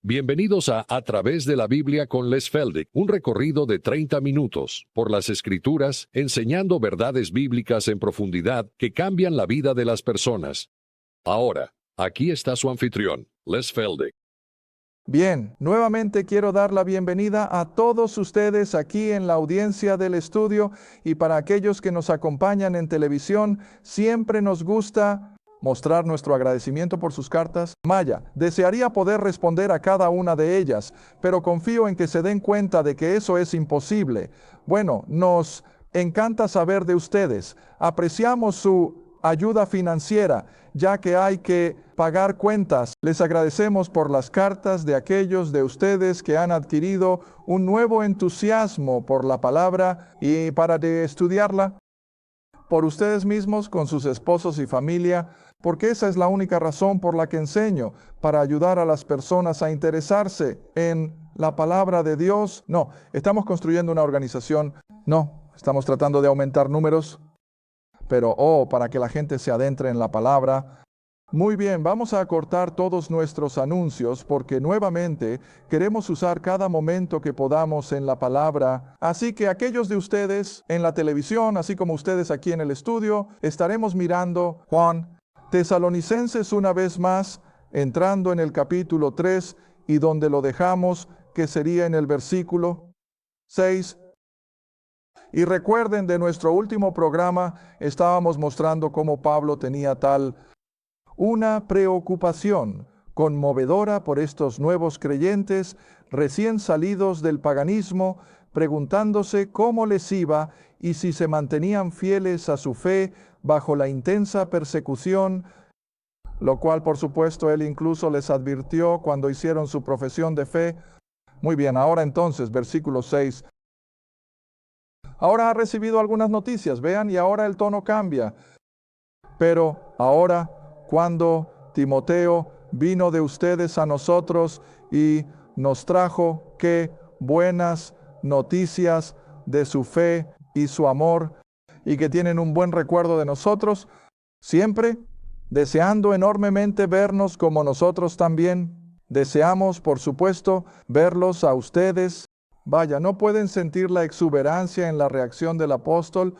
Bienvenidos a Través de la Biblia con Les Feldick, un recorrido de 30 minutos por las Escrituras, enseñando verdades bíblicas en profundidad que cambian la vida de las personas. Ahora, aquí está su anfitrión, Les Feldick. Bien, nuevamente quiero dar la bienvenida a todos ustedes aquí en la audiencia del estudio y para aquellos que nos acompañan en televisión, siempre nos gusta mostrar nuestro agradecimiento por sus cartas. Maya, desearía poder responder a cada una de ellas, pero confío en que se den cuenta de que eso es imposible. Bueno, nos encanta saber de ustedes. Apreciamos su ayuda financiera, ya que hay que pagar cuentas. Les agradecemos por las cartas de aquellos de ustedes que han adquirido un nuevo entusiasmo por la palabra y para estudiarla por ustedes mismos, con sus esposos y familia, porque esa es la única razón por la que enseño, para ayudar a las personas a interesarse en la palabra de Dios. No, estamos construyendo una organización. No, estamos tratando de aumentar números, pero para que la gente se adentre en la palabra. Muy bien, vamos a acortar todos nuestros anuncios porque nuevamente queremos usar cada momento que podamos en la palabra. Así que aquellos de ustedes en la televisión, así como ustedes aquí en el estudio, estaremos mirando Juan Tesalonicenses una vez más, entrando en el capítulo 3 y donde lo dejamos, que sería en el versículo 6. Y recuerden, de nuestro último programa estábamos mostrando cómo Pablo tenía una preocupación conmovedora por estos nuevos creyentes recién salidos del paganismo, preguntándose cómo les iba y si se mantenían fieles a su fe bajo la intensa persecución, lo cual por supuesto él incluso les advirtió cuando hicieron su profesión de fe. Muy bien, ahora entonces, versículo 6. Ahora ha recibido algunas noticias, vean, y ahora el tono cambia. Pero ahora, cuando Timoteo vino de ustedes a nosotros y nos trajo qué buenas noticias de su fe y su amor, y que tienen un buen recuerdo de nosotros, siempre deseando enormemente vernos como nosotros también deseamos, por supuesto, verlos a ustedes. Vaya, no pueden sentir la exuberancia en la reacción del apóstol,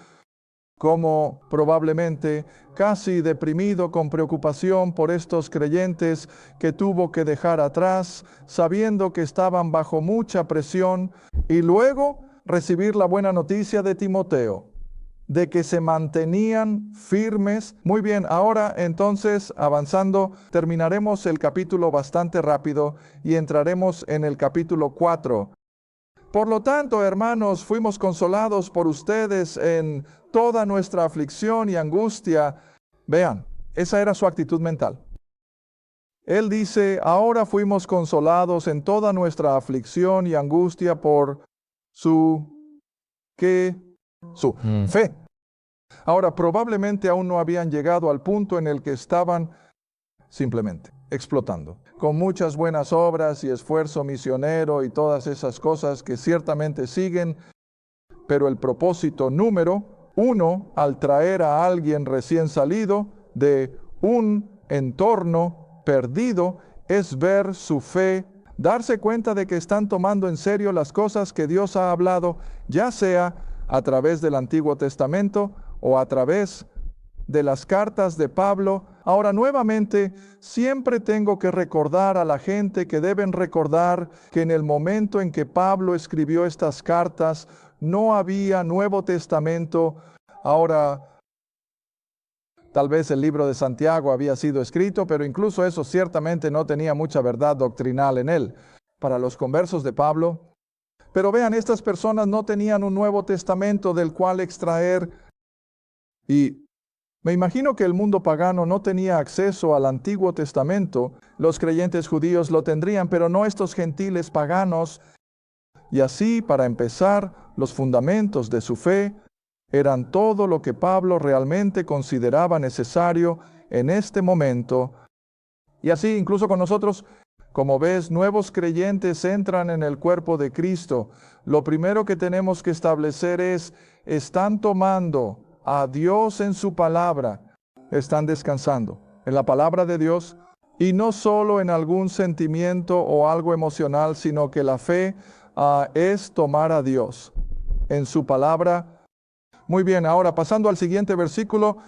como probablemente casi deprimido con preocupación por estos creyentes que tuvo que dejar atrás, sabiendo que estaban bajo mucha presión, y luego recibir la buena noticia de Timoteo, de que se mantenían firmes. Muy bien, ahora entonces, avanzando, terminaremos el capítulo bastante rápido y entraremos en el capítulo 4. Por lo tanto, hermanos, fuimos consolados por ustedes en toda nuestra aflicción y angustia. Vean, esa era su actitud mental. Él dice, ahora fuimos consolados en toda nuestra aflicción y angustia por su fe. Ahora, probablemente aún no habían llegado al punto en el que estaban simplemente explotando, con muchas buenas obras y esfuerzo misionero y todas esas cosas que ciertamente siguen, pero el propósito número 1 al traer a alguien recién salido de un entorno perdido es ver su fe, darse cuenta de que están tomando en serio las cosas que Dios ha hablado, ya sea a través del Antiguo Testamento o a través de las cartas de Pablo. Ahora nuevamente, siempre tengo que recordar a la gente que deben recordar que en el momento en que Pablo escribió estas cartas, no había Nuevo Testamento. Ahora, tal vez el libro de Santiago había sido escrito, pero incluso eso ciertamente no tenía mucha verdad doctrinal en él para los conversos de Pablo. Pero vean, estas personas no tenían un Nuevo Testamento del cual extraer, y me imagino que el mundo pagano no tenía acceso al Antiguo Testamento. Los creyentes judíos lo tendrían, pero no estos gentiles paganos. Y así, para empezar, los fundamentos de su fe eran todo lo que Pablo realmente consideraba necesario en este momento. Y así, incluso con nosotros, como ves, nuevos creyentes entran en el cuerpo de Cristo. Lo primero que tenemos que establecer es, ¿están tomando a Dios en su palabra? ¿Están descansando en la palabra de Dios? Y no solo en algún sentimiento o algo emocional, sino que la fe es tomar a Dios en su palabra. Muy bien, ahora pasando al siguiente versículo,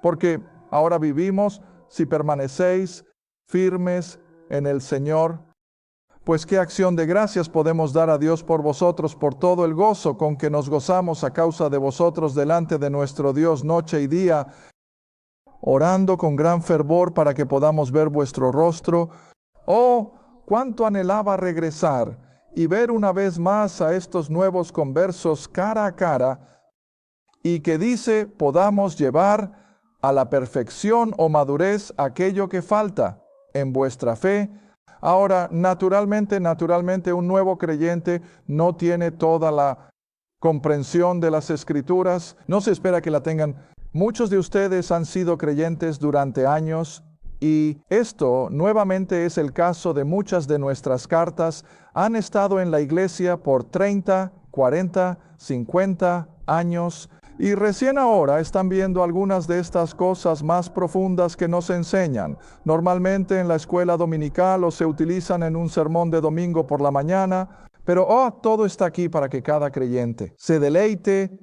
porque ahora vivimos si permanecéis firmes en el Señor. Pues qué acción de gracias podemos dar a Dios por vosotros, por todo el gozo con que nos gozamos a causa de vosotros delante de nuestro Dios noche y día, orando con gran fervor para que podamos ver vuestro rostro. Oh, cuánto anhelaba regresar y ver una vez más a estos nuevos conversos cara a cara, y que dice podamos llevar a la perfección o madurez aquello que falta en vuestra fe. Ahora, naturalmente, un nuevo creyente no tiene toda la comprensión de las Escrituras. No se espera que la tengan. Muchos de ustedes han sido creyentes durante años y esto nuevamente es el caso de muchas de nuestras cartas. Han estado en la iglesia por 30, 40, 50 años. Y recién ahora están viendo algunas de estas cosas más profundas que nos enseñan. Normalmente en la escuela dominical o se utilizan en un sermón de domingo por la mañana, pero todo está aquí para que cada creyente se deleite.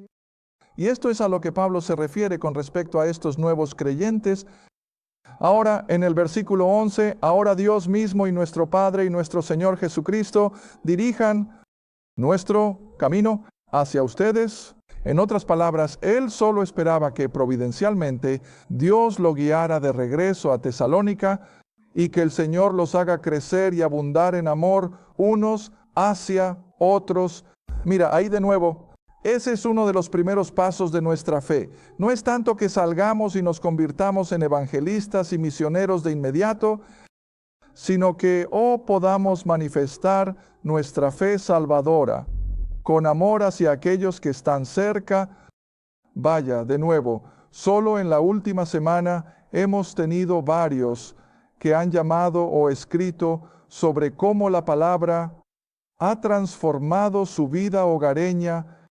Y esto es a lo que Pablo se refiere con respecto a estos nuevos creyentes. Ahora en el versículo 11, ahora Dios mismo y nuestro Padre y nuestro Señor Jesucristo dirijan nuestro camino hacia ustedes. En otras palabras, él solo esperaba que providencialmente Dios lo guiara de regreso a Tesalónica y que el Señor los haga crecer y abundar en amor unos hacia otros. Mira, ahí de nuevo, ese es uno de los primeros pasos de nuestra fe. No es tanto que salgamos y nos convirtamos en evangelistas y misioneros de inmediato, sino que podamos manifestar nuestra fe salvadora con amor hacia aquellos que están cerca. Vaya, de nuevo, solo en la última semana hemos tenido varios que han llamado o escrito sobre cómo la palabra ha transformado su vida hogareña.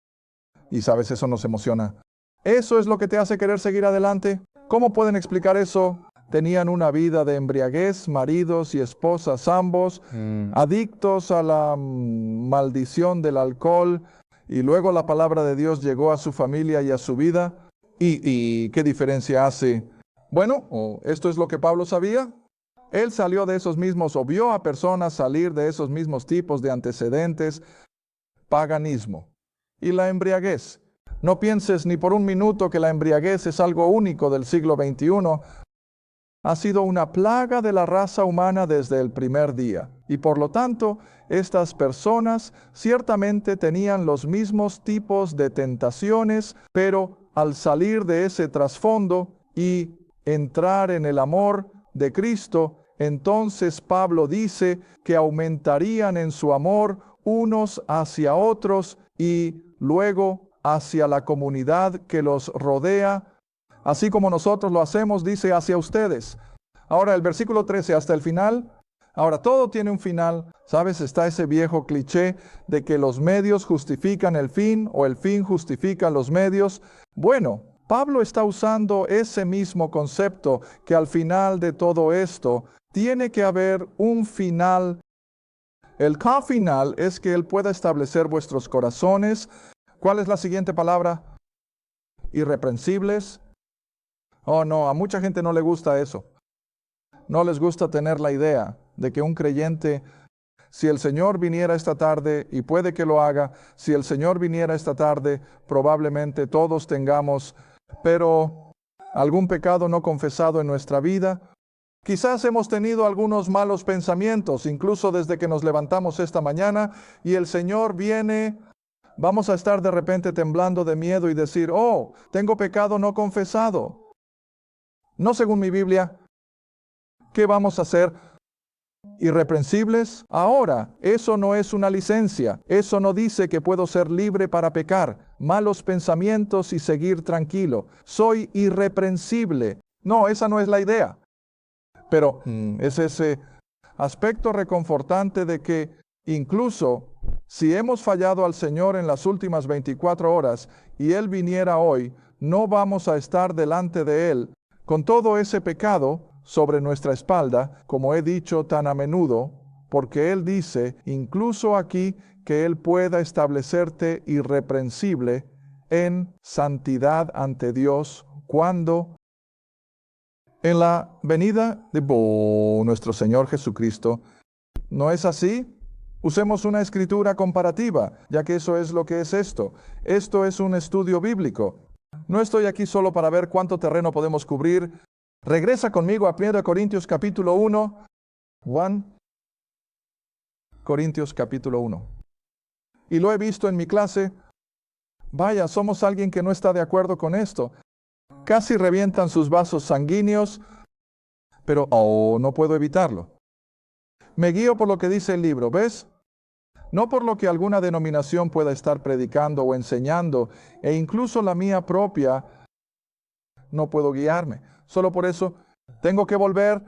Y sabes, eso nos emociona. ¿Eso es lo que te hace querer seguir adelante? ¿Cómo pueden explicar eso? Tenían una vida de embriaguez, maridos y esposas ambos, adictos a la maldición del alcohol, y luego la palabra de Dios llegó a su familia y a su vida. ¿Y qué diferencia hace? Bueno, esto es lo que Pablo sabía. Él salió de esos mismos, o vio a personas salir de esos mismos tipos de antecedentes, paganismo y la embriaguez. No pienses ni por un minuto que la embriaguez es algo único del siglo XXI. Ha sido una plaga de la raza humana desde el primer día. Y por lo tanto, estas personas ciertamente tenían los mismos tipos de tentaciones, pero al salir de ese trasfondo y entrar en el amor de Cristo, entonces Pablo dice que aumentarían en su amor unos hacia otros y luego hacia la comunidad que los rodea, así como nosotros lo hacemos, dice, hacia ustedes. Ahora el versículo 13 hasta el final. Ahora todo tiene un final. ¿Sabes? Está ese viejo cliché de que los medios justifican el fin o el fin justifica los medios. Bueno, Pablo está usando ese mismo concepto, que al final de todo esto tiene que haber un final. El final es que Él pueda establecer vuestros corazones. ¿Cuál es la siguiente palabra? Irreprensibles. Oh, no, a mucha gente no le gusta eso. No les gusta tener la idea de que un creyente, si el Señor viniera esta tarde, y puede que lo haga, si el Señor viniera esta tarde, probablemente todos tengamos, pero algún pecado no confesado en nuestra vida. Quizás hemos tenido algunos malos pensamientos, incluso desde que nos levantamos esta mañana, y el Señor viene. Vamos a estar de repente temblando de miedo y decir, tengo pecado no confesado. No según mi Biblia. ¿Qué vamos a hacer? ¿Irreprensibles? Ahora, eso no es una licencia. Eso no dice que puedo ser libre para pecar, malos pensamientos y seguir tranquilo. Soy irreprensible. No, esa no es la idea. Pero es ese aspecto reconfortante de que incluso si hemos fallado al Señor en las últimas 24 horas y Él viniera hoy, no vamos a estar delante de Él con todo ese pecado, sobre nuestra espalda, como he dicho tan a menudo, porque Él dice, incluso aquí, que Él pueda establecerte irreprensible en santidad ante Dios cuando en la venida de nuestro Señor Jesucristo. ¿No es así? Usemos una escritura comparativa, ya que eso es lo que es esto. Esto es un estudio bíblico. No estoy aquí solo para ver cuánto terreno podemos cubrir. Regresa conmigo a 1 Corintios capítulo 1. 1 Corintios capítulo 1. Y lo he visto en mi clase. Vaya, somos alguien que no está de acuerdo con esto. Casi revientan sus vasos sanguíneos, pero no puedo evitarlo. Me guío por lo que dice el libro, ¿ves? No por lo que alguna denominación pueda estar predicando o enseñando, e incluso la mía propia no puedo guiarme. Solo por eso tengo que volver,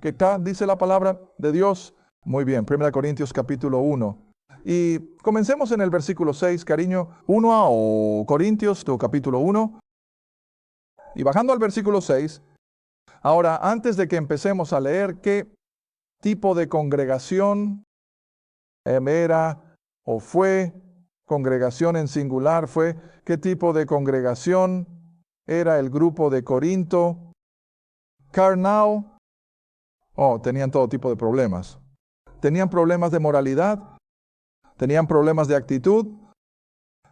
¿qué tal? Dice la palabra de Dios. Muy bien, 1 Corintios capítulo 1. Y comencemos en el versículo 6, cariño. 1 Corintios, capítulo 1. Y bajando al versículo 6, ahora, antes de que empecemos a leer qué tipo de congregación era o fue, congregación en singular fue, qué tipo de congregación era el grupo de Corinto, carnal, tenían todo tipo de problemas. Tenían problemas de moralidad, tenían problemas de actitud,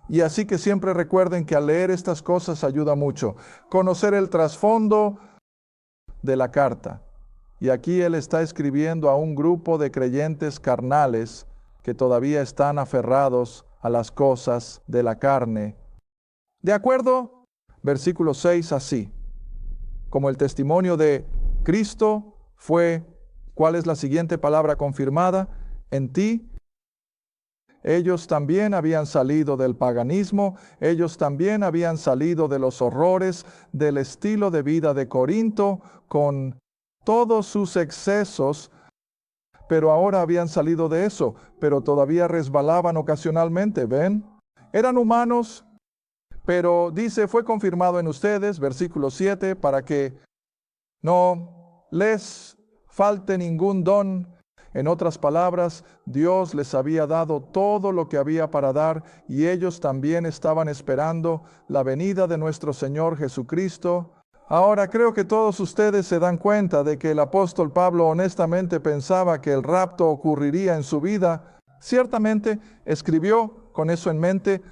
y así que siempre recuerden que al leer estas cosas ayuda mucho. Conocer el trasfondo de la carta. Y aquí él está escribiendo a un grupo de creyentes carnales que todavía están aferrados a las cosas de la carne. ¿De acuerdo? Versículo 6 así. Como el testimonio de Cristo fue, ¿cuál es la siguiente palabra confirmada? En ti. Ellos también habían salido del paganismo, ellos también habían salido de los horrores del estilo de vida de Corinto con todos sus excesos, pero ahora habían salido de eso, pero todavía resbalaban ocasionalmente, ¿ven? Eran humanos, pero dice, fue confirmado en ustedes, versículo 7, para que no les falte ningún don. En otras palabras, Dios les había dado todo lo que había para dar y ellos también estaban esperando la venida de nuestro Señor Jesucristo. Ahora creo que todos ustedes se dan cuenta de que el apóstol Pablo honestamente pensaba que el rapto ocurriría en su vida. Ciertamente escribió con eso en mente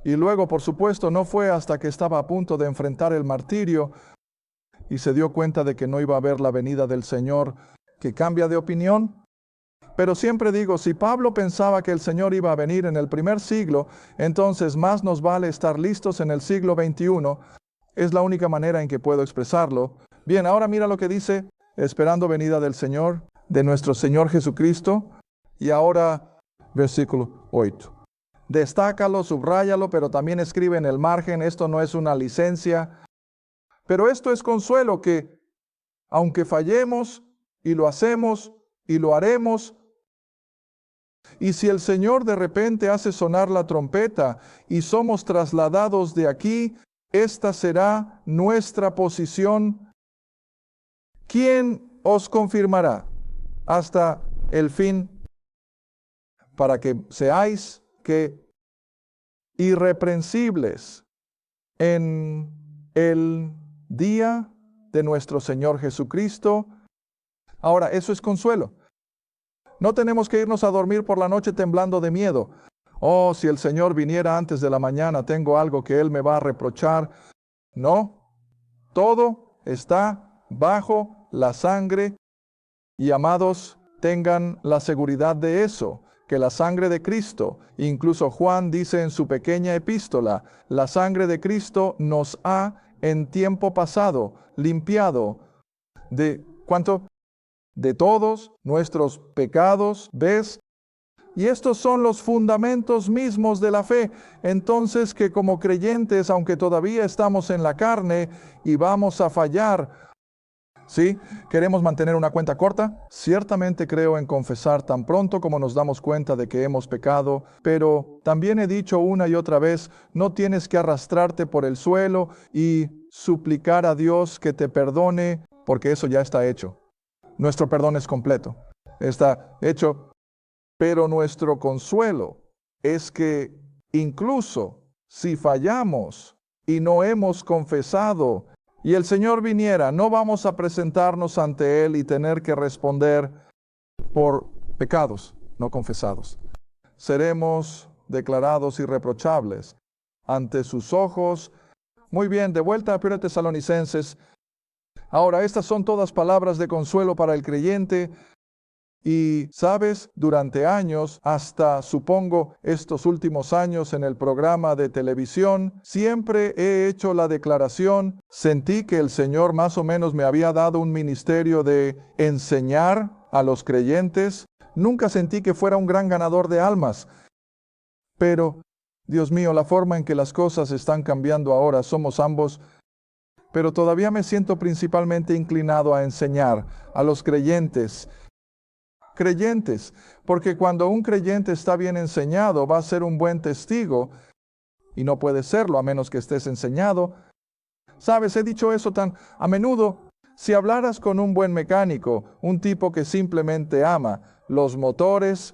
y luego, por supuesto, no fue hasta que estaba a punto de enfrentar el martirio y se dio cuenta de que no iba a haber la venida del Señor que cambia de opinión. Pero siempre digo, si Pablo pensaba que el Señor iba a venir en el primer siglo, entonces más nos vale estar listos en el siglo XXI. Es la única manera en que puedo expresarlo. Bien, ahora mira lo que dice, esperando venida del Señor, de nuestro Señor Jesucristo. Y ahora, versículo 8. Destácalo, subráyalo, pero también escribe en el margen, esto no es una licencia. Pero esto es consuelo que, aunque fallemos, y lo hacemos, y lo haremos, y si el Señor de repente hace sonar la trompeta, y somos trasladados de aquí, esta será nuestra posición. ¿Quién os confirmará hasta el fin? Para que seáis que irreprensibles en el día de nuestro Señor Jesucristo. Ahora, eso es consuelo. No tenemos que irnos a dormir por la noche temblando de miedo. Si el Señor viniera antes de la mañana, tengo algo que Él me va a reprochar. No, todo está bajo la sangre. Y amados, tengan la seguridad de eso, que la sangre de Cristo, incluso Juan dice en su pequeña epístola, la sangre de Cristo nos ha en tiempo pasado limpiado de, ¿cuánto? De todos nuestros pecados, ¿ves? Y estos son los fundamentos mismos de la fe. Entonces que como creyentes, aunque todavía estamos en la carne y vamos a fallar, ¿sí? ¿Queremos mantener una cuenta corta? Ciertamente creo en confesar tan pronto como nos damos cuenta de que hemos pecado, pero también he dicho una y otra vez, no tienes que arrastrarte por el suelo y suplicar a Dios que te perdone porque eso ya está hecho. Nuestro perdón es completo. Está hecho. Pero nuestro consuelo es que incluso si fallamos y no hemos confesado y el Señor viniera, no vamos a presentarnos ante Él y tener que responder por pecados no confesados. Seremos declarados irreprochables ante sus ojos. Muy bien, de vuelta a 1 Tesalonicenses. Ahora, estas son todas palabras de consuelo para el creyente. Y, sabes, durante años, hasta supongo estos últimos años en el programa de televisión, siempre he hecho la declaración, sentí que el Señor más o menos me había dado un ministerio de enseñar a los creyentes. Nunca sentí que fuera un gran ganador de almas. Pero, Dios mío, la forma en que las cosas están cambiando ahora, somos ambos, pero todavía me siento principalmente inclinado a enseñar a los creyentes, porque cuando un creyente está bien enseñado, va a ser un buen testigo, y no puede serlo a menos que estés enseñado. Sabes, he dicho eso tan a menudo. Si hablaras con un buen mecánico, un tipo que simplemente ama los motores,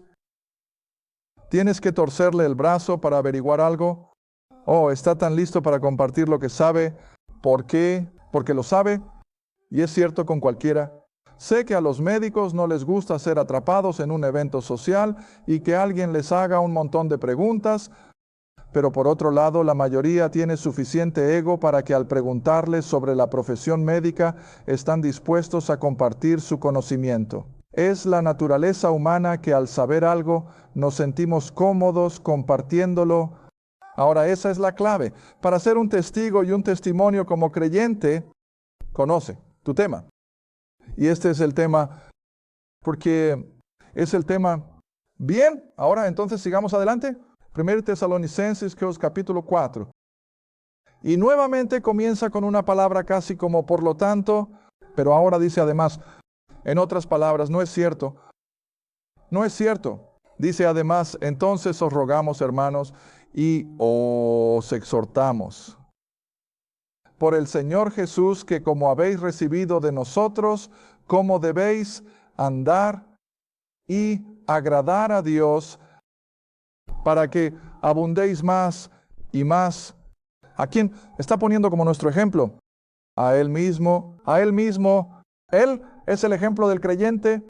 ¿tienes que torcerle el brazo para averiguar algo? Oh, está tan listo para compartir lo que sabe. ¿Por qué? Porque lo sabe. Y es cierto con cualquiera. Sé que a los médicos no les gusta ser atrapados en un evento social y que alguien les haga un montón de preguntas, pero por otro lado, la mayoría tiene suficiente ego para que al preguntarles sobre la profesión médica están dispuestos a compartir su conocimiento. Es la naturaleza humana que al saber algo nos sentimos cómodos compartiéndolo. Ahora, esa es la clave. Para ser un testigo y un testimonio como creyente, conoce tu tema. Y este es el tema, porque es el tema. Bien, ahora entonces sigamos adelante. 1 Tesalonicenses capítulo 4. Y nuevamente comienza con una palabra casi como por lo tanto, pero ahora dice además, en otras palabras, no es cierto. No es cierto. Dice además, entonces os rogamos, hermanos, y os exhortamos por el Señor Jesús, que como habéis recibido de nosotros, cómo debéis andar y agradar a Dios, para que abundéis más y más. ¿A quién está poniendo como nuestro ejemplo? A Él mismo, a Él mismo. Él es el ejemplo del creyente.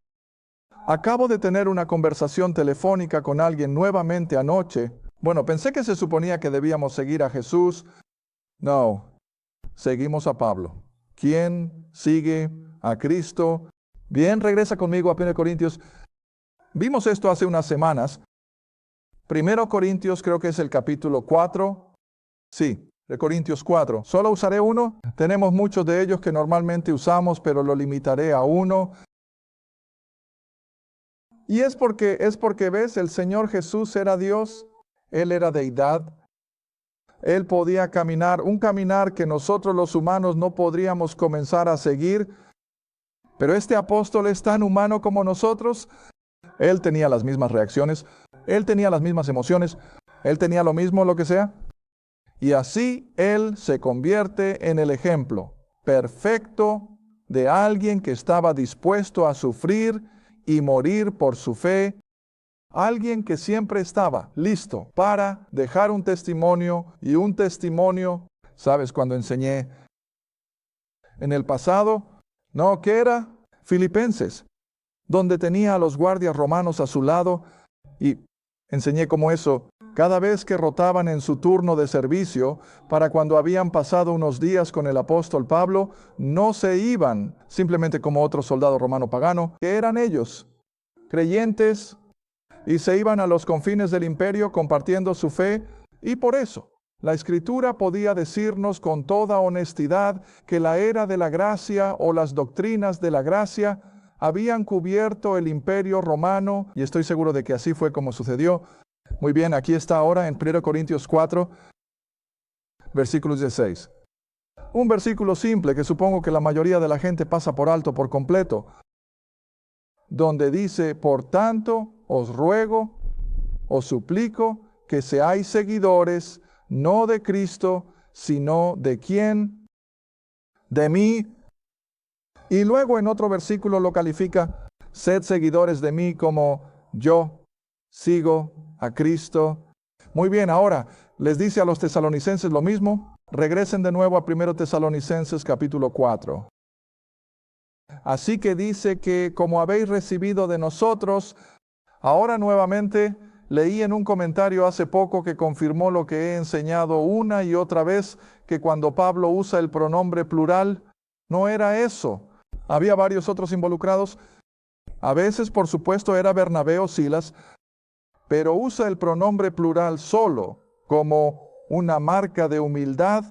Acabo de tener una conversación telefónica con alguien nuevamente anoche. Bueno, pensé que se suponía que debíamos seguir a Jesús. No. Seguimos a Pablo. ¿Quién sigue a Cristo? Bien, regresa conmigo a 1 Corintios. Vimos esto hace unas semanas. 1 Corintios creo que es el capítulo 4. Sí, de Corintios 4. Solo usaré uno. Tenemos muchos de ellos que normalmente usamos, pero lo limitaré a uno. Y es porque ves, el Señor Jesús era Dios. Él era deidad. Él podía caminar, un caminar que nosotros los humanos no podríamos comenzar a seguir. Pero este apóstol es tan humano como nosotros. Él tenía las mismas reacciones, él tenía las mismas emociones, él tenía lo mismo, lo que sea. Y así él se convierte en el ejemplo perfecto de alguien que estaba dispuesto a sufrir y morir por su fe. Alguien que siempre estaba listo para dejar un testimonio y un testimonio. ¿Sabes cuando enseñé en el pasado? No, ¿qué era? Filipenses, donde tenía a los guardias romanos a su lado y enseñé cómo eso, cada vez que rotaban en su turno de servicio, para cuando habían pasado unos días con el apóstol Pablo, no se iban simplemente como otro soldado romano pagano, que eran ellos, creyentes, y se iban a los confines del imperio compartiendo su fe, y por eso la Escritura podía decirnos con toda honestidad que la era de la gracia o las doctrinas de la gracia habían cubierto el imperio romano, y estoy seguro de que así fue como sucedió. Muy bien, aquí está ahora en 1 Corintios 4, versículos 16. Un versículo simple que supongo que la mayoría de la gente pasa por alto por completo, donde dice, por tanto, os ruego, os suplico, que seáis seguidores, no de Cristo, sino de ¿quién? De mí. Y luego en otro versículo lo califica, sed seguidores de mí como yo sigo a Cristo. Muy bien, ahora les dice a los tesalonicenses lo mismo. Regresen de nuevo a 1 Tesalonicenses capítulo 4. Así que dice que como habéis recibido de nosotros, ahora nuevamente leí en un comentario hace poco que confirmó lo que he enseñado una y otra vez, que cuando Pablo usa el pronombre plural, no era eso. Había varios otros involucrados. A veces, por supuesto, era Bernabé o Silas, pero usa el pronombre plural solo como una marca de humildad.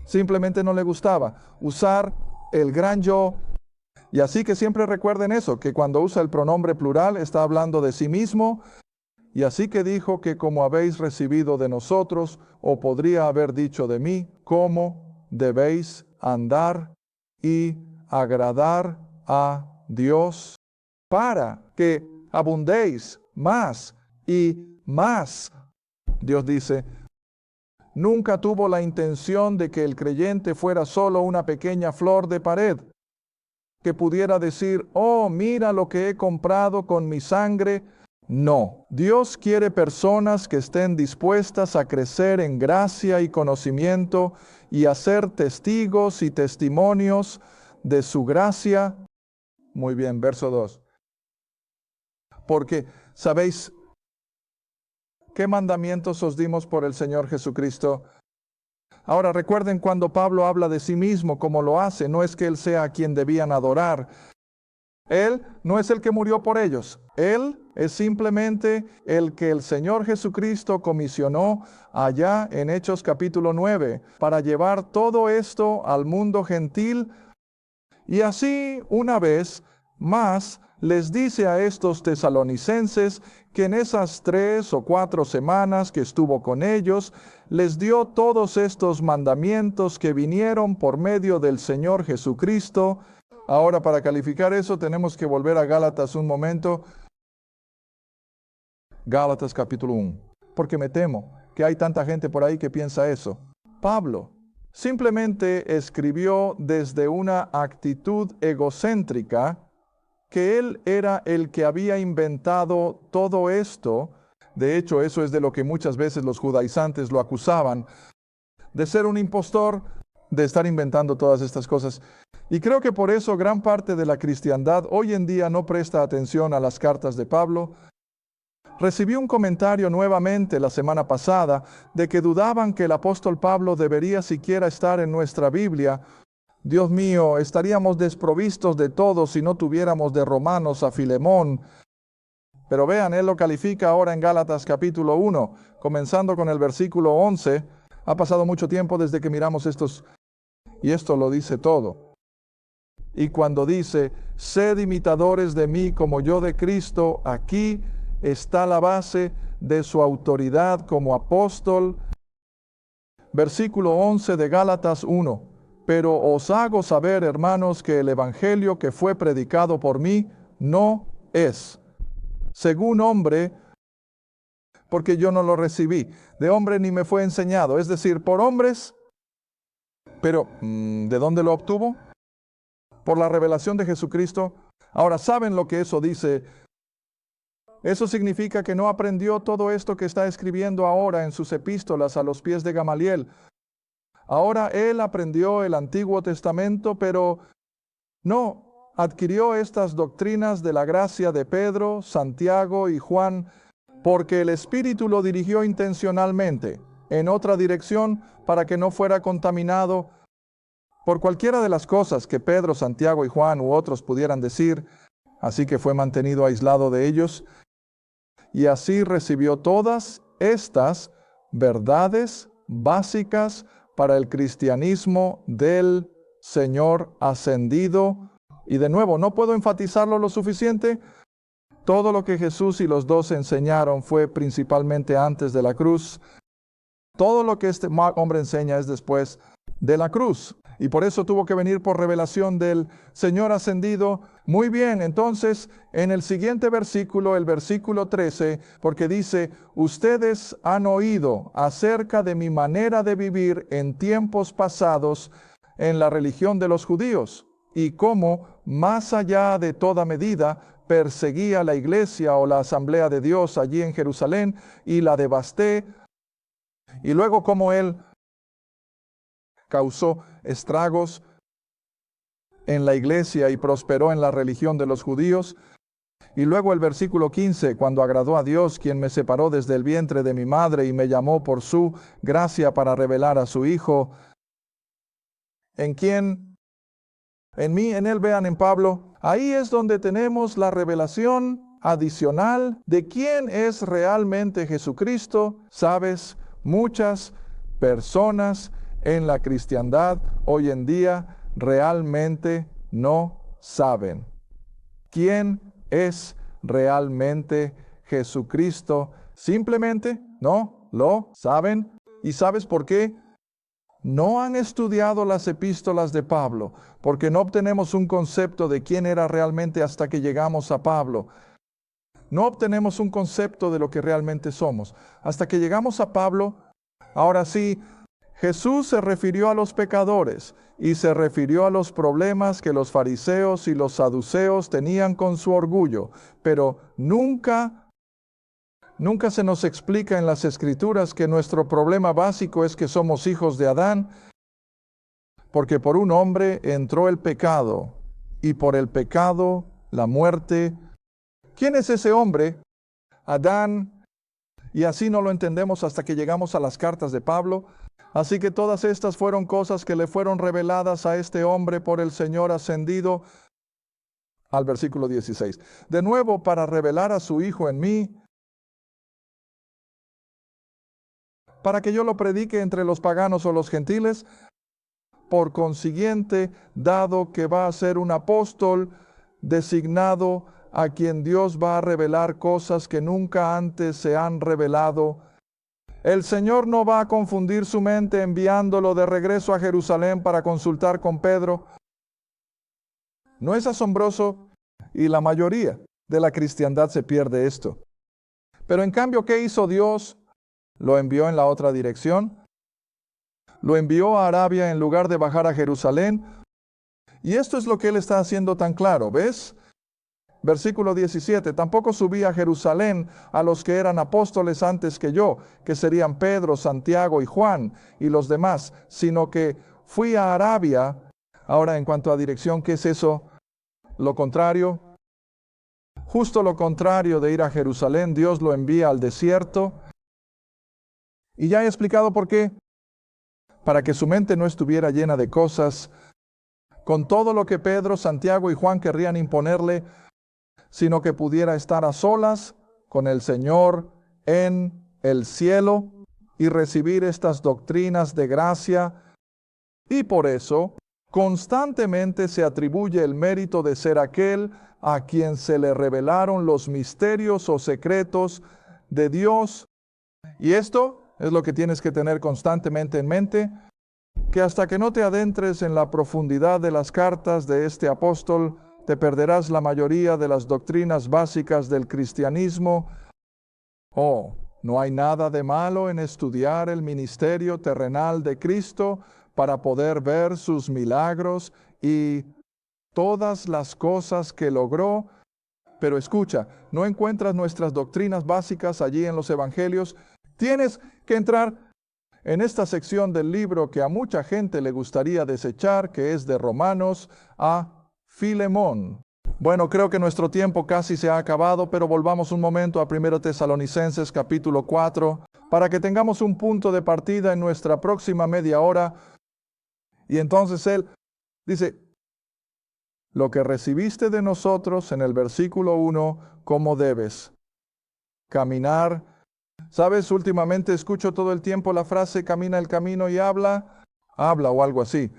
Simplemente no le gustaba usar el gran yo. Y así que siempre recuerden eso, que cuando usa el pronombre plural está hablando de sí mismo. Y así que dijo que como habéis recibido de nosotros, o podría haber dicho de mí, cómo debéis andar y agradar a Dios, para que abundéis más y más. Dios dice, nunca tuvo la intención de que el creyente fuera solo una pequeña flor de pared, que pudiera decir, oh, mira lo que he comprado con mi sangre. No, Dios quiere personas que estén dispuestas a crecer en gracia y conocimiento y a ser testigos y testimonios de su gracia. Muy bien, verso 2. Porque, ¿sabéis qué mandamientos os dimos por el Señor Jesucristo? Ahora recuerden cuando Pablo habla de sí mismo como lo hace, no es que Él sea a quien debían adorar. Él no es el que murió por ellos. Él es simplemente el que el Señor Jesucristo comisionó allá en Hechos capítulo 9 para llevar todo esto al mundo gentil. Y así, una vez más, les dice a estos tesalonicenses que en esas 3 o 4 semanas que estuvo con ellos, les dio todos estos mandamientos que vinieron por medio del Señor Jesucristo. Ahora, para calificar eso, tenemos que volver a Gálatas un momento. Gálatas capítulo 1. Porque me temo que hay tanta gente por ahí que piensa eso. Pablo simplemente escribió desde una actitud egocéntrica que él era el que había inventado todo esto. De hecho, eso es de lo que muchas veces los judaizantes lo acusaban, de ser un impostor, de estar inventando todas estas cosas. Y creo que por eso gran parte de la cristiandad hoy en día no presta atención a las cartas de Pablo. Recibí un comentario nuevamente la semana pasada de que dudaban que el apóstol Pablo debería siquiera estar en nuestra Biblia. Dios mío, estaríamos desprovistos de todo si no tuviéramos de Romanos a Filemón. Pero vean, él lo califica ahora en Gálatas capítulo 1, comenzando con el versículo 11. Ha pasado mucho tiempo desde que miramos estos, y esto lo dice todo. Y cuando dice, sed imitadores de mí como yo de Cristo, aquí está la base de su autoridad como apóstol. Versículo 11 de Gálatas 1. Pero os hago saber, hermanos, que el evangelio que fue predicado por mí no es según hombre, porque yo no lo recibí. De hombre ni me fue enseñado, es decir, por hombres. Pero, ¿de dónde lo obtuvo? Por la revelación de Jesucristo. Ahora, ¿saben lo que eso dice? Eso significa que no aprendió todo esto que está escribiendo ahora en sus epístolas a los pies de Gamaliel. Ahora él aprendió el Antiguo Testamento, pero no adquirió estas doctrinas de la gracia de Pedro, Santiago y Juan, porque el Espíritu lo dirigió intencionalmente en otra dirección para que no fuera contaminado por cualquiera de las cosas que Pedro, Santiago y Juan u otros pudieran decir. Así que fue mantenido aislado de ellos. Y así recibió todas estas verdades básicas para el cristianismo del Señor ascendido. Y de nuevo, no puedo enfatizarlo lo suficiente. Todo lo que Jesús y los 12 enseñaron fue principalmente antes de la cruz. Todo lo que este hombre enseña es después de la cruz. Y por eso tuvo que venir por revelación del Señor ascendido. Muy bien, entonces, en el siguiente versículo, el versículo 13, porque dice, ustedes han oído acerca de mi manera de vivir en tiempos pasados en la religión de los judíos. y cómo, más allá de toda medida, perseguía la iglesia o la asamblea de Dios allí en Jerusalén y la devasté, y luego cómo él causó estragos en la iglesia y prosperó en la religión de los judíos. Y luego el versículo 15, cuando agradó a Dios, quien me separó desde el vientre de mi madre y me llamó por su gracia para revelar a su Hijo, en quien, en mí, en él, vean en Pablo, ahí es donde tenemos la revelación adicional de quién es realmente Jesucristo. Sabes, muchas personas en la cristiandad hoy en día realmente no saben quién es realmente Jesucristo. Simplemente no lo saben. ¿Y sabes por qué? No han estudiado las epístolas de Pablo, porque no obtenemos un concepto de quién era realmente hasta que llegamos a Pablo. No obtenemos un concepto de lo que realmente somos. Hasta que llegamos a Pablo, ahora sí, Jesús se refirió a los pecadores y se refirió a los problemas que los fariseos y los saduceos tenían con su orgullo, pero nunca se nos explica en las Escrituras que nuestro problema básico es que somos hijos de Adán, porque por un hombre entró el pecado y por el pecado la muerte. ¿Quién es ese hombre? Adán. Y así no lo entendemos hasta que llegamos a las cartas de Pablo. Así que todas estas fueron cosas que le fueron reveladas a este hombre por el Señor ascendido, al versículo 16. De nuevo, para revelar a su Hijo en mí, para que yo lo predique entre los paganos o los gentiles. Por consiguiente, dado que va a ser un apóstol designado a quien Dios va a revelar cosas que nunca antes se han revelado, el Señor no va a confundir su mente enviándolo de regreso a Jerusalén para consultar con Pedro. ¿No es asombroso? Y la mayoría de la cristiandad se pierde esto. Pero en cambio, ¿qué hizo Dios? Lo envió en la otra dirección. Lo envió a Arabia en lugar de bajar a Jerusalén. Y esto es lo que Él está haciendo tan claro, ¿ves? Versículo 17, tampoco subí a Jerusalén a los que eran apóstoles antes que yo, que serían Pedro, Santiago y Juan y los demás, sino que fui a Arabia. Ahora, en cuanto a dirección, ¿qué es eso? Lo contrario. Justo lo contrario de ir a Jerusalén, Dios lo envía al desierto. Y ya he explicado por qué. Para que su mente no estuviera llena de cosas, con todo lo que Pedro, Santiago y Juan querrían imponerle, sino que pudiera estar a solas con el Señor en el cielo y recibir estas doctrinas de gracia. Y por eso, constantemente se atribuye el mérito de ser aquel a quien se le revelaron los misterios o secretos de Dios. Y esto es lo que tienes que tener constantemente en mente, que hasta que no te adentres en la profundidad de las cartas de este apóstol, te perderás la mayoría de las doctrinas básicas del cristianismo. No hay nada de malo en estudiar el ministerio terrenal de Cristo para poder ver sus milagros y todas las cosas que logró. Pero escucha, no encuentras nuestras doctrinas básicas allí en los evangelios. Tienes que entrar en esta sección del libro que a mucha gente le gustaría desechar, que es de Romanos a Filemón. Bueno, creo que nuestro tiempo casi se ha acabado, pero volvamos un momento a 1 Tesalonicenses capítulo 4, para que tengamos un punto de partida en nuestra próxima media hora. Y entonces él dice, lo que recibiste de nosotros en el versículo 1, ¿cómo debes caminar? ¿Sabes? Últimamente escucho todo el tiempo la frase camina el camino y habla o algo así.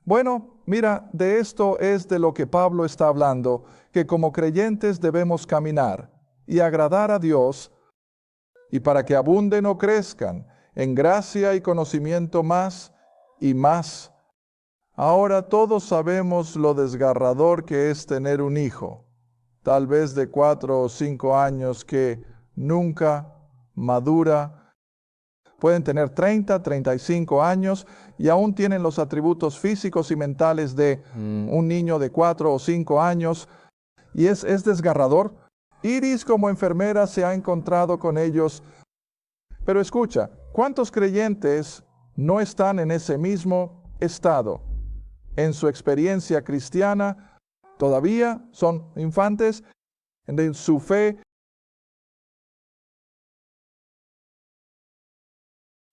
Bueno, mira, de esto es de lo que Pablo está hablando, que como creyentes debemos caminar y agradar a Dios, y para que abunden o crezcan en gracia y conocimiento más y más. Ahora todos sabemos lo desgarrador que es tener un hijo, tal vez de 4 o 5 años, que nunca madura, Pueden tener 30, 35 años y aún tienen los atributos físicos y mentales de un niño de 4 o 5 años. Y es desgarrador. Iris como enfermera se ha encontrado con ellos. Pero escucha, ¿cuántos creyentes no están en ese mismo estado? En su experiencia cristiana, todavía son infantes en su fe.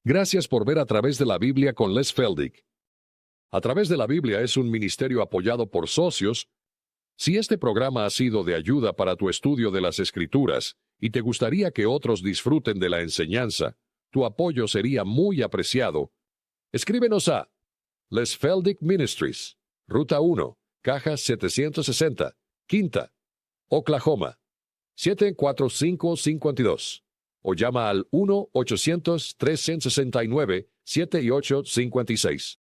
Gracias por ver A Través de la Biblia con Les Feldick. A Través de la Biblia es un ministerio apoyado por socios. Si este programa ha sido de ayuda para tu estudio de las Escrituras y te gustaría que otros disfruten de la enseñanza, tu apoyo sería muy apreciado. Escríbenos a Les Feldick Ministries, Ruta 1, Caja 760, Quinta, Oklahoma, 74552. O llama al 1-800-369-7856.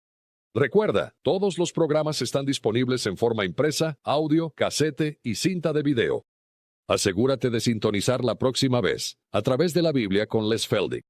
Recuerda, todos los programas están disponibles en forma impresa, audio, casete y cinta de video. Asegúrate de sintonizar la próxima vez, A Través de la Biblia con Les Feldick.